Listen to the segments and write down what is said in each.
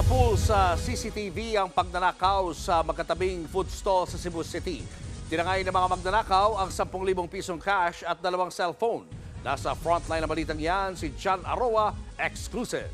Nasapool sa CCTV ang pagnanakaw sa magkatabing food stall sa Cebu City. Tinangay ng mga magnanakaw ang 10,000 pisong cash at 2 cellphone. Nasa frontline ng balitang yan si John Aroa, exclusive.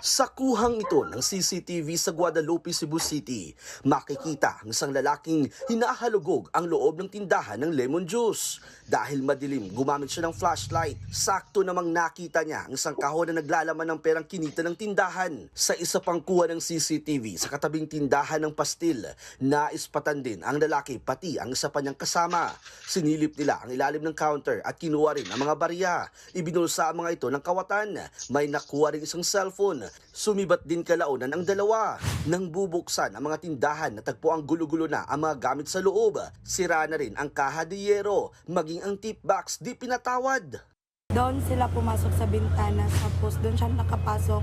Sa kuhang ito ng CCTV sa Guadalupe, Cebu City, makikita ang isang lalaking hinahalugog ang loob ng tindahan ng lemon juice. Dahil madilim, gumamit siya ng flashlight. Sakto namang nakita niya ang isang kahon na naglalaman ng perang kinita ng tindahan. Sa isa pang kuha ng CCTV sa katabing tindahan ng pastil, naispatan din ang lalaki pati ang isa pa niyang kasama. Sinilip nila ang ilalim ng counter at kinuha rin ang mga barya. Ibinulsa ang mga ito ng kawatan. May nakuha rin isang cellphone. Sumibat din kalaunan ang dalawa. Nang bubuksan ang mga tindahan, natagpo ang gulo-gulo na ang mga gamit sa loob. Sira na rin ang kaha de yero, maging ang tip box di pinatawad. Doon sila pumasok sa bintana, tapos doon siya nakapasok.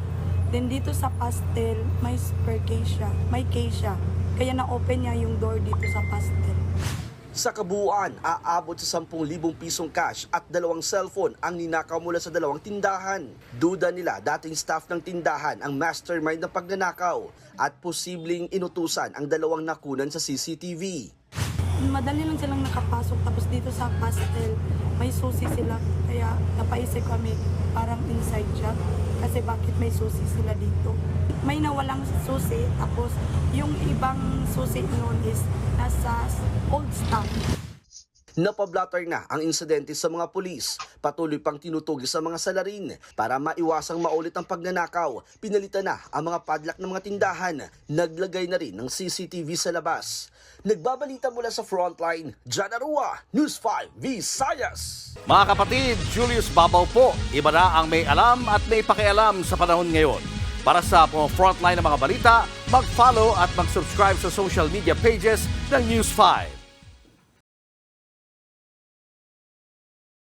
Then dito sa pastel, may spare case siya, may case siya. Kaya na-open niya yung door dito sa pastel. Sa kabuuan, aabot sa 10,000 pisong cash at 2 cellphone ang ninakaw mula sa 2 tindahan. Duda nila dating staff ng tindahan ang mastermind ng pagnanakaw at posibleng inutusan ang 2 nakunan sa CCTV. Madali lang silang nakapasok, tapos dito sa pastel, may susi sila. Kaya napaisip kami, parang inside job. Kasi bakit may susi sila dito? May nawalang susi, tapos yung ibang susi noon is nasa old stock. Napablatter na ang insidente sa mga pulis. Patuloy pang tinutugis sa mga salarin. Para maiwasang maulit ang pagnanakaw, pinalitan na ang mga padlock ng mga tindahan. Naglagay na rin ng CCTV sa labas. Nagbabalita mula sa frontline, John Aroa, News 5 Visayas. Mga kapatid, Julius Babaw po. Iba na ang may alam at may pakialam sa panahon ngayon. Para sa frontline ng mga balita, mag-follow at mag-subscribe sa social media pages ng News 5.